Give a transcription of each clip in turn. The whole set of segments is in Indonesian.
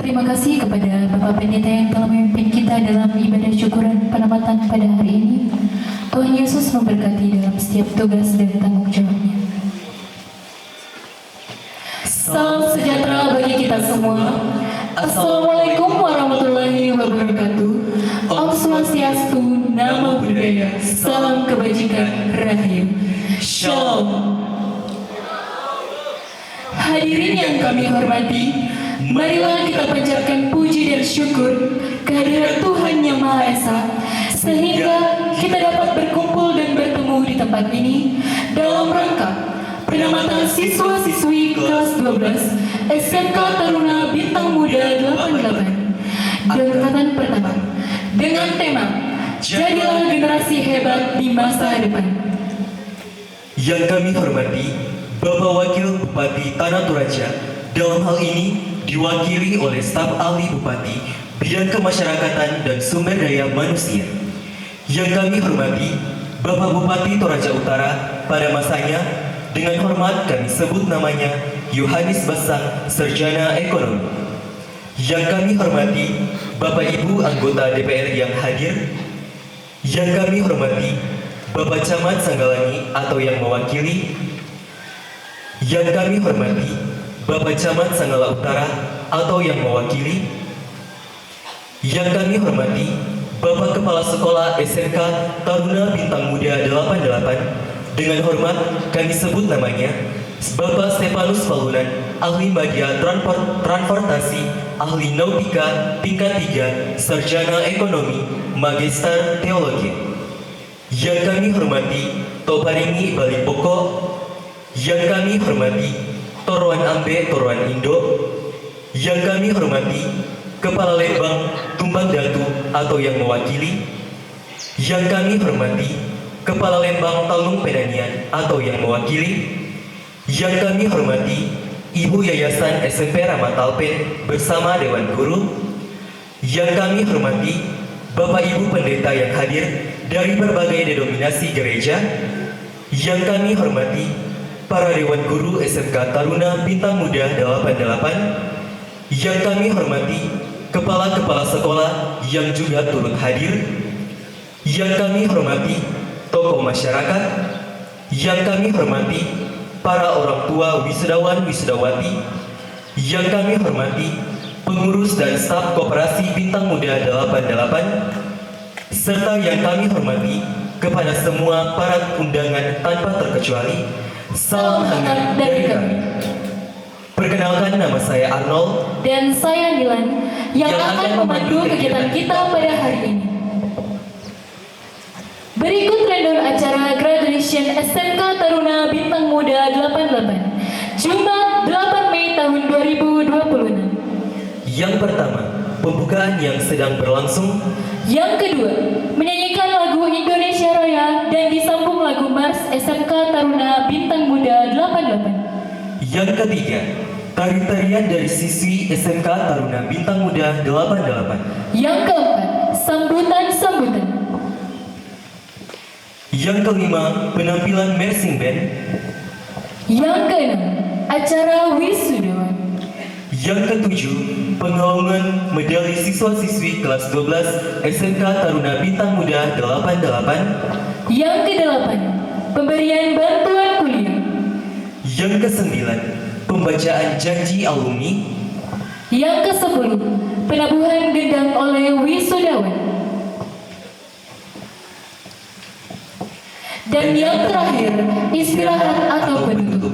berterima kasih kepada Bapak Pendeta yang telah memimpin kita dalam ibadah syukuran penamatan pada hari ini. Tuhan Yesus memberkati dalam setiap tugas dan tanggung jawabnya. Salam sejahtera bagi kita semua. Assalamualaikum warahmatullahi wabarakatuh. Om Swastiastu, Namo Buddhaya, salam kebajikan, Rahayu. Shalom. Hadirin yang kami hormati, marilah kita panjatkan puji dan syukur kehadirat Tuhan Yang Maha Esa, sehingga kita dapat berkumpul dan bertemu di tempat ini dalam rangka penamatan siswa-siswi kelas 12 SMK Taruna Bintang Muda 88 angkatan pertama dengan tema Jadilah Generasi Hebat di Masa Depan. Yang kami hormati Bapak Wakil Bupati Tanah Toraja, dalam hal ini diwakili oleh staf ahli Bupati Bidang Kemasyarakatan dan Sumber Daya Manusia. Yang kami hormati Bapak Bupati Toraja Utara, pada masanya dengan hormat kami sebut namanya Yohanes Basang, Sarjana Ekonomi. Yang kami hormati Bapak Ibu anggota DPR yang hadir. Yang kami hormati Bapak Camat Sanggalangi atau yang mewakili. Yang kami hormati Bapak Camat Sanggala Utara atau yang mewakili. Yang kami hormati Bapak Kepala Sekolah SMK Taruna Bintang Muda 88, dengan hormat kami sebut namanya Bapak Stefanus Palunan, Ahli Media Transportasi, Ahli Nautika tingkat 3, Sarjana Ekonomi, Magister Teologi. Yang kami hormati Toparingi Bali Pokok. Yang kami hormati Torwan Ambe Torwan Indo. Yang kami hormati Kepala Lembang Tumbang Datu atau yang mewakili. Yang kami hormati Kepala Lembang Talung Pedanian atau yang mewakili. Yang kami hormati Ibu Yayasan SMP Ramatalpen bersama Dewan Guru. Yang kami hormati Bapak Ibu Pendeta yang hadir dari berbagai denominasi gereja. Yang kami hormati para Dewan Guru SMK Taruna Bintang Muda 88. Yang kami hormati kepala-kepala sekolah yang juga turut hadir. Yang kami hormati tokoh masyarakat. Yang kami hormati para orang tua wisudawan-wisudawati. Yang kami hormati pengurus dan staf Koperasi Bintang Muda 88. Serta yang kami hormati kepada semua para undangan tanpa terkecuali. Salam hangat dari kami. Perkenalkan, nama saya Arnold dan saya Nilan yang akan memandu kegiatan kita pada hari ini. Berikut rundown acara graduation SMK Taruna Bintang Muda 88 Jumat 8 Mei tahun 2026. Yang pertama, pembukaan yang sedang berlangsung. Yang kedua, menyanyikan lagu Indonesia Raya dan disambung lagu Mars SMK Taruna Bintang Muda 88. Yang ketiga, tari-tarian dari siswi SMK Taruna Bintang Muda 88. Yang keempat, sambutan-sambutan. Yang kelima, penampilan marching band. Yang keenam, acara wisudawan. Yang ketujuh, penggaungan medali siswa-siswi kelas 12 SMK Taruna Bintang Muda 88. Yang kedelapan, pemberian bantuan kuliah. Yang kesembilan, pembacaan janji alumni. Yang kesepuluh, penabuhan gendang oleh wisudawan. Dan yang terakhir, istirahat atau penutup.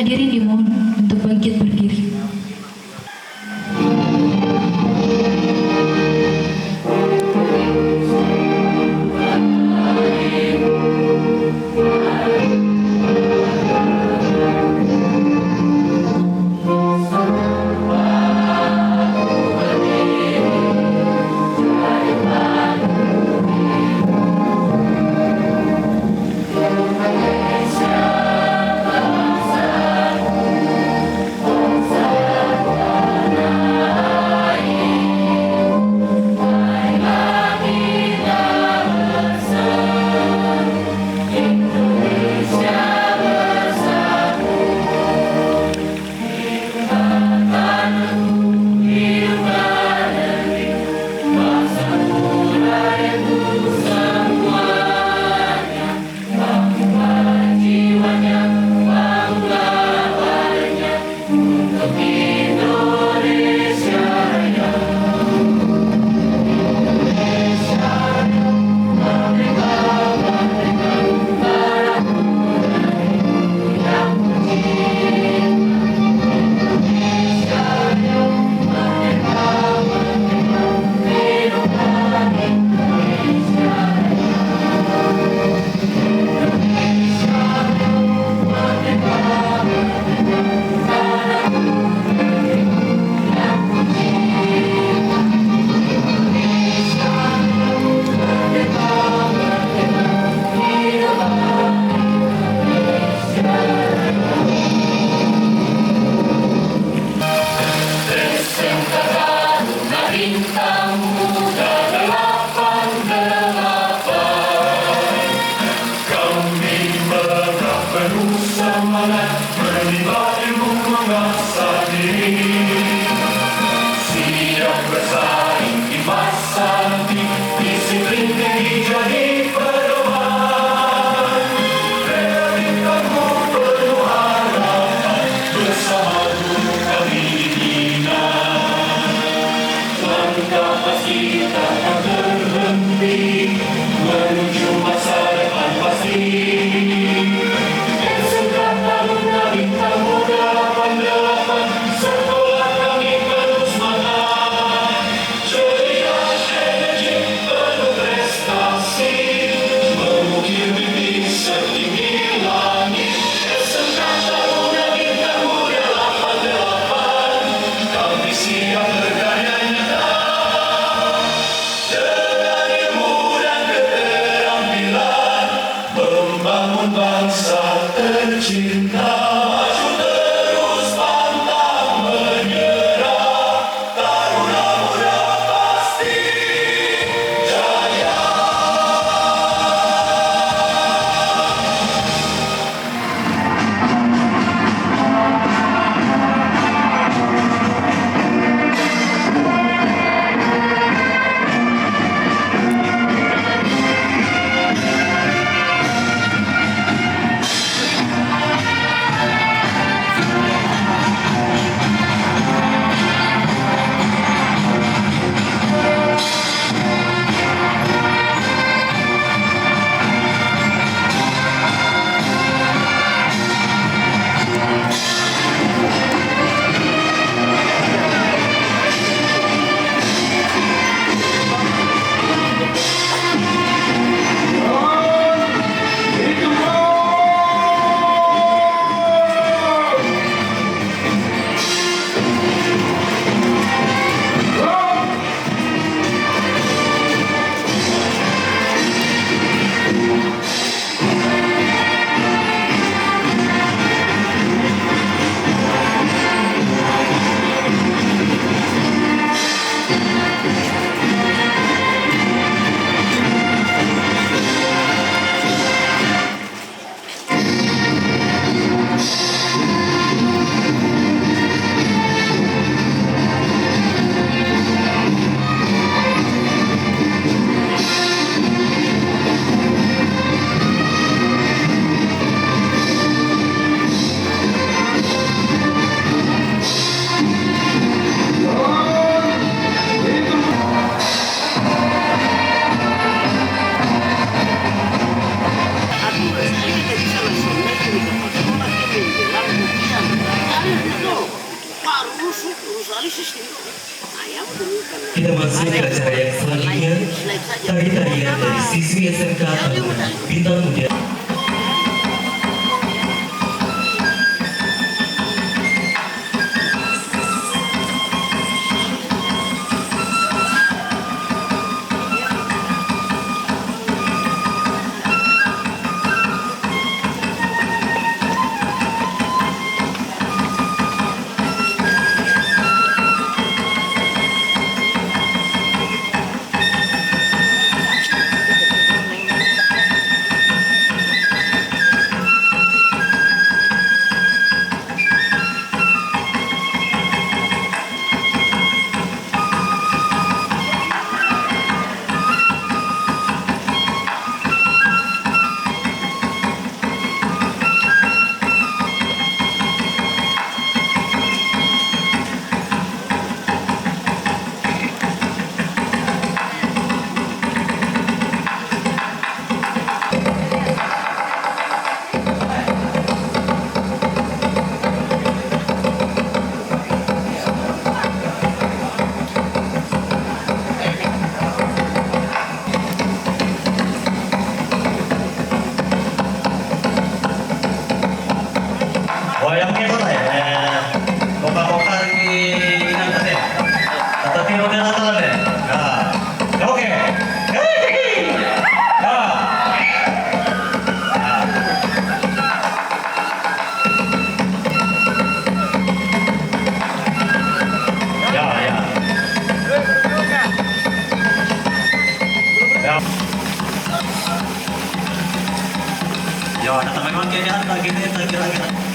Hadirin dimohon untuk bangkit berdiri. Kita masuk ke acara yang selanjutnya, tari-tarian dari siswi SMK Taruna Bintang Muda. Wayangnya mana ya? Boka-boka di ngangkat ya? Atau di model atau ya? Nah, oke. Nah. Ya, ya. Ya. Ya, ada teman-teman kayaknya lagi nih, lagi.